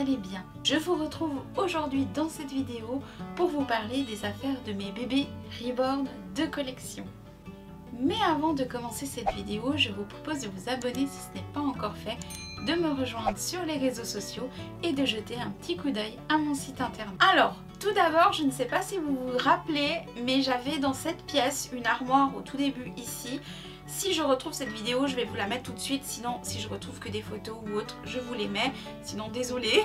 allez bien. Je vous retrouve aujourd'hui dans cette vidéo pour vous parler des affaires de mes bébés Reborn de collection. Mais avant de commencer cette vidéo, je vous propose de vous abonner si ce n'est pas encore fait, de me rejoindre sur les réseaux sociaux et de jeter un petit coup d'œil à mon site internet. Alors, tout d'abord, je ne sais pas si vous vous rappelez, mais j'avais dans cette pièce une armoire au tout début ici. Si je retrouve cette vidéo, je vais vous la mettre tout de suite, sinon si je retrouve que des photos ou autres, je vous les mets, sinon désolé.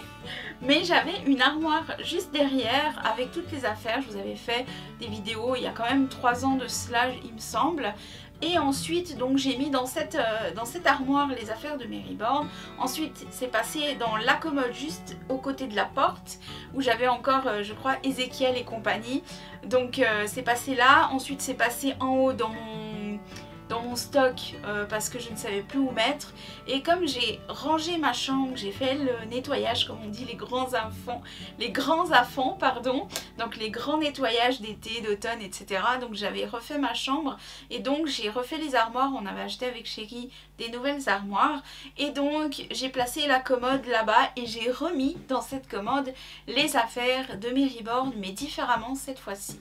Mais j'avais une armoire juste derrière avec toutes les affaires, je vous avais fait des vidéos il y a quand même 3 ans de cela il me semble. Et ensuite donc j'ai mis dans cette armoire les affaires de mes Reborn. Ensuite c'est passé dans la commode juste au côté de la porte où j'avais encore je crois Ezekiel et compagnie. Donc c'est passé là, ensuite c'est passé en haut dans mon stock parce que je ne savais plus où mettre. Et comme j'ai rangé ma chambre, j'ai fait le nettoyage comme on dit, les grands à fond, pardon, donc les grands nettoyages d'été, d'automne, etc. Donc j'avais refait ma chambre et donc j'ai refait les armoires. On avait acheté avec Chérie des nouvelles armoires et donc j'ai placé la commode là-bas et j'ai remis dans cette commode les affaires de mes Reborn, mais différemment cette fois-ci.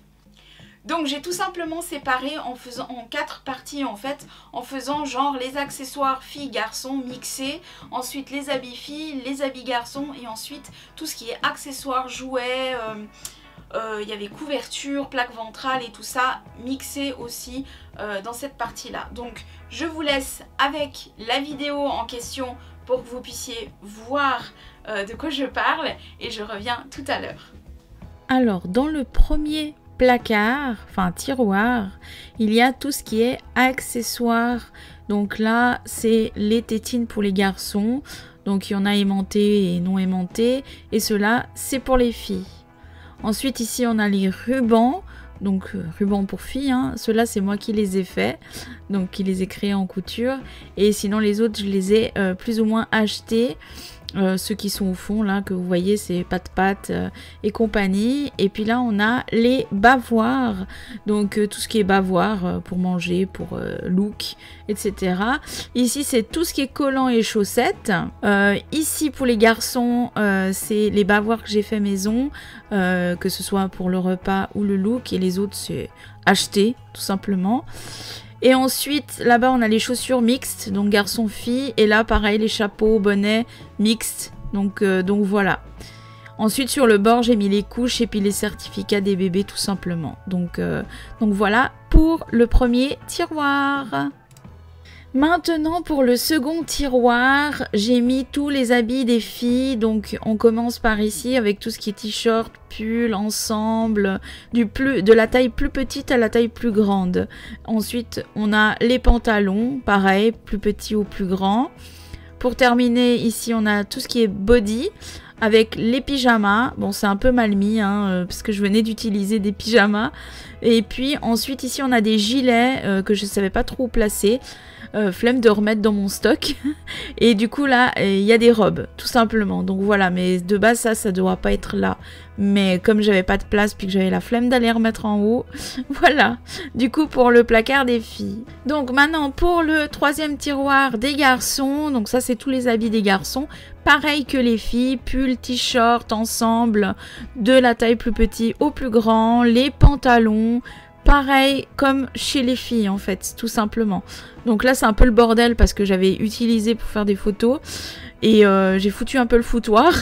Donc j'ai tout simplement séparé en faisant en 4 parties en fait, en faisant genre les accessoires filles garçons mixés, ensuite les habits filles, les habits garçons et ensuite tout ce qui est accessoires, jouets, il y avait couverture, plaque ventrale et tout ça mixé aussi dans cette partie là. Donc je vous laisse avec la vidéo en question pour que vous puissiez voir de quoi je parle et je reviens tout à l'heure. Alors dans le premier placard, enfin tiroir, il y a tout ce qui est accessoires. Donc là c'est les tétines pour les garçons, donc il y en a aimantés et non aimantés, et cela c'est pour les filles. Ensuite ici on a les rubans, donc rubans pour filles, hein. Ceux-là c'est moi qui les ai faits, donc qui les ai créés en couture, et sinon les autres je les ai plus ou moins achetés. Ceux qui sont au fond là que vous voyez c'est Pat et compagnie. Et puis là on a les bavoirs, donc tout ce qui est bavoir pour manger, pour look, etc. Ici c'est tout ce qui est collants et chaussettes. Ici pour les garçons c'est les bavoirs que j'ai fait maison, que ce soit pour le repas ou le look, et les autres c'est acheté tout simplement. Et ensuite, là-bas, on a les chaussures mixtes, donc garçon-fille. Et là, pareil, les chapeaux, bonnets mixtes. Donc voilà. Ensuite, sur le bord, j'ai mis les couches et puis les certificats des bébés, tout simplement. Donc voilà pour le premier tiroir. Maintenant pour le second tiroir, j'ai mis tous les habits des filles. Donc on commence par ici avec tout ce qui est t-shirt, pull, ensemble, de la taille plus petite à la taille plus grande. Ensuite on a les pantalons, pareil, plus petits ou plus grands. Pour terminer ici on a tout ce qui est body avec les pyjamas. Bon c'est un peu mal mis hein, parce que je venais d'utiliser des pyjamas. Et puis ensuite ici on a des gilets que je ne savais pas trop où placer. Flemme de remettre dans mon stock. Et du coup là il y a des robes tout simplement, donc voilà, mais de base ça doit pas être là, mais comme j'avais pas de place puis que j'avais la flemme d'aller remettre en haut, voilà, du coup pour le placard des filles. Donc maintenant pour le troisième tiroir des garçons, donc ça c'est tous les habits des garçons, pareil que les filles, pull, t-shirt, ensemble, de la taille plus petit au plus grand, les pantalons, pareil comme chez les filles en fait, tout simplement. Donc là c'est un peu le bordel parce que j'avais utilisé pour faire des photos et j'ai foutu un peu le foutoir.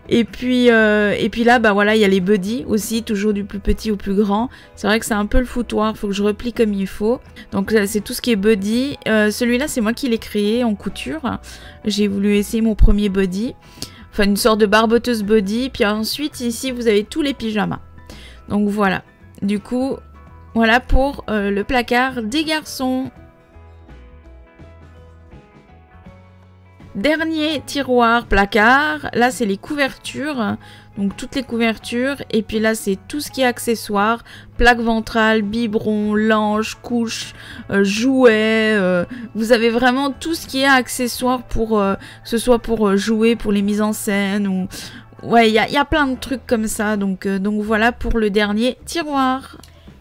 Et puis là bah voilà, il y a les buddies aussi, toujours du plus petit au plus grand. C'est vrai que c'est un peu le foutoir, faut que je replie comme il faut. Donc c'est tout ce qui est buddy. Celui-là c'est moi qui l'ai créé en couture. J'ai voulu essayer mon premier buddy, enfin une sorte de barboteuse buddy. Puis ensuite ici vous avez tous les pyjamas. Donc voilà, du coup voilà pour le placard des garçons. Dernier tiroir placard, là c'est les couvertures, donc toutes les couvertures, et puis là c'est tout ce qui est accessoires, plaque ventrale, biberon, lange, couche, jouets, vous avez vraiment tout ce qui est accessoire pour, que ce soit pour jouer, pour les mises en scène, ou... Ouais, il y a plein de trucs comme ça, donc voilà pour le dernier tiroir.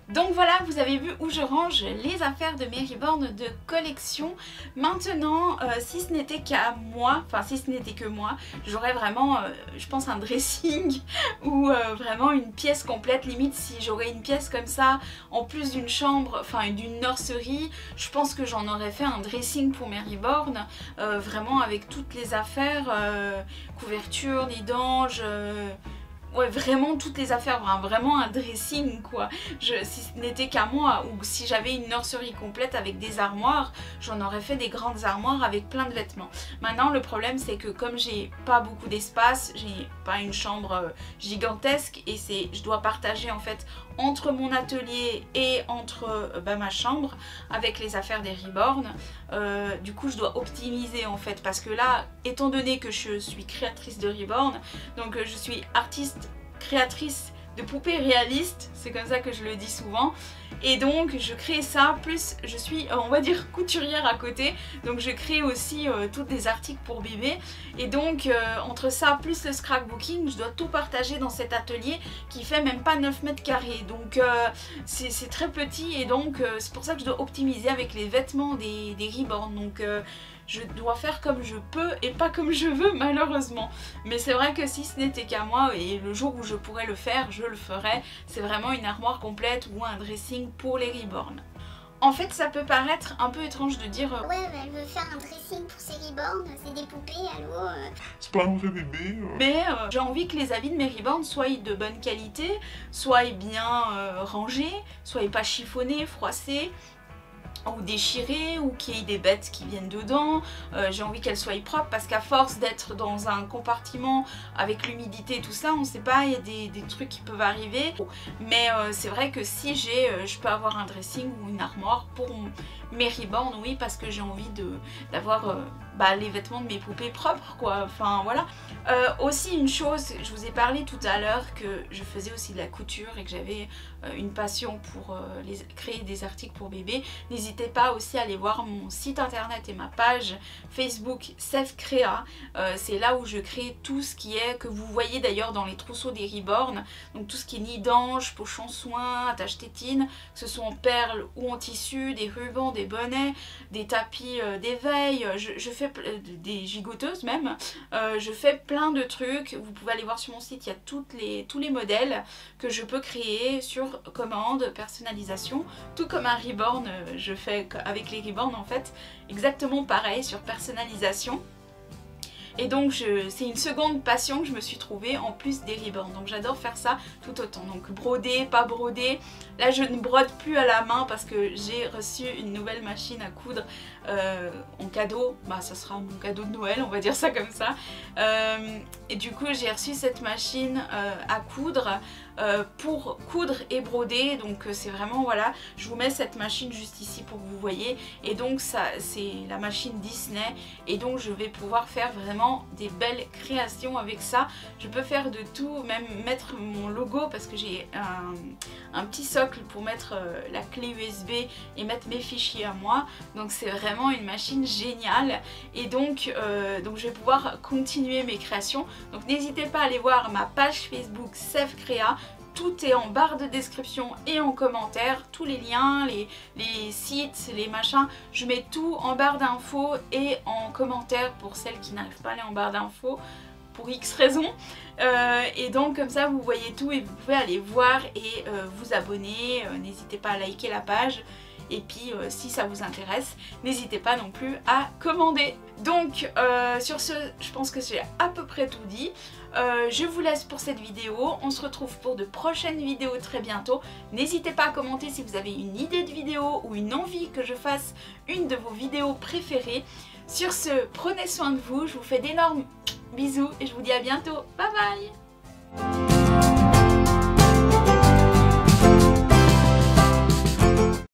Donc voilà, vous avez vu où je range les affaires de mes reborns de collection. Maintenant, si ce n'était qu'à moi, enfin si ce n'était que moi, j'aurais vraiment, je pense, un dressing ou vraiment une pièce complète. Limite, si j'aurais une pièce comme ça, en plus d'une chambre, enfin d'une nurserie, je pense que j'en aurais fait un dressing pour mes reborns, vraiment avec toutes les affaires, couverture, nid d'ange... Ouais, vraiment toutes les affaires, vraiment un dressing quoi. Si ce n'était qu'à moi, ou si j'avais une nurserie complète avec des armoires, j'en aurais fait des grandes armoires avec plein de vêtements. Maintenant le problème c'est que comme j'ai pas beaucoup d'espace, j'ai pas une chambre gigantesque et je dois partager en fait entre mon atelier et entre ma chambre avec les affaires des reborns. Du coup je dois optimiser en fait, parce que là, étant donné que je suis créatrice de reborn, donc je suis artiste créatrice de poupées réalistes, c'est comme ça que je le dis souvent, et donc je crée ça, plus je suis on va dire couturière à côté, donc je crée aussi tous des articles pour bébés, et donc entre ça plus le scrapbooking, je dois tout partager dans cet atelier qui fait même pas 9 mètres carrés, donc c'est très petit, et donc c'est pour ça que je dois optimiser avec les vêtements des reborn, donc je dois faire comme je peux et pas comme je veux malheureusement. Mais c'est vrai que si ce n'était qu'à moi, et le jour où je pourrais le faire, je le ferais. C'est vraiment une armoire complète ou un dressing pour les reborn. En fait, ça peut paraître un peu étrange de dire ouais, elle veut faire un dressing pour ses reborn, c'est des poupées, allô C'est pas un vrai bébé. Mais j'ai envie que les habits de mes reborn soient de bonne qualité, soient bien rangés, soient pas chiffonnés, froissés, ou déchirées, ou qu'il y ait des bêtes qui viennent dedans. J'ai envie qu'elles soient propres, parce qu'à force d'être dans un compartiment avec l'humidité et tout ça, on sait pas, il y a des trucs qui peuvent arriver. Mais c'est vrai que si je peux avoir un dressing ou une armoire pour mes reborn, oui, parce que j'ai envie d'avoir les vêtements de mes poupées propres quoi, enfin voilà. Aussi une chose, je vous ai parlé tout à l'heure que je faisais aussi de la couture et que j'avais une passion pour créer des articles pour bébés. N'hésitez pas aussi à aller voir mon site internet et ma page Facebook Sefcrea, c'est là où je crée tout ce qui est, que vous voyez d'ailleurs dans les trousseaux des reborn, donc tout ce qui est nid d'ange, pochon soin, attache tétine, que ce soit en perles ou en tissu, des rubans, des bonnets, des tapis d'éveil, je fais des gigoteuses même, je fais plein de trucs. Vous pouvez aller voir sur mon site, il y a tous les modèles que je peux créer sur commande, personnalisation, tout comme un reborn, je fais avec les reborn en fait, exactement pareil sur personnalisation. Et donc c'est une seconde passion que je me suis trouvée en plus des reborn, donc j'adore faire ça tout autant. Donc broder, pas broder, là je ne brode plus à la main parce que j'ai reçu une nouvelle machine à coudre en cadeau, ça sera mon cadeau de Noël, on va dire ça comme ça. Et du coup j'ai reçu cette machine à coudre pour coudre et broder, donc c'est vraiment, voilà, je vous mets cette machine juste ici pour que vous voyez, et donc ça c'est la machine Disney, et donc je vais pouvoir faire vraiment des belles créations avec ça. Je peux faire de tout, même mettre mon logo, parce que j'ai un petit socle pour mettre la clé USB et mettre mes fichiers à moi, donc c'est vraiment une machine géniale, et donc je vais pouvoir continuer mes créations. Donc n'hésitez pas à aller voir ma page Facebook Sefcrea. Tout est en barre de description et en commentaire, tous les liens, les sites, les machins, je mets tout en barre d'infos et en commentaire pour celles qui n'arrivent pas à aller en barre d'infos pour X raisons. Et donc comme ça vous voyez tout et vous pouvez aller voir et vous abonner, n'hésitez pas à liker la page. Et puis si ça vous intéresse, n'hésitez pas non plus à commander. Donc sur ce, je pense que j'ai à peu près tout dit. Je vous laisse pour cette vidéo. On se retrouve pour de prochaines vidéos très bientôt. N'hésitez pas à commenter si vous avez une idée de vidéo ou une envie que je fasse une de vos vidéos préférées. Sur ce, prenez soin de vous. Je vous fais d'énormes bisous et je vous dis à bientôt. Bye bye!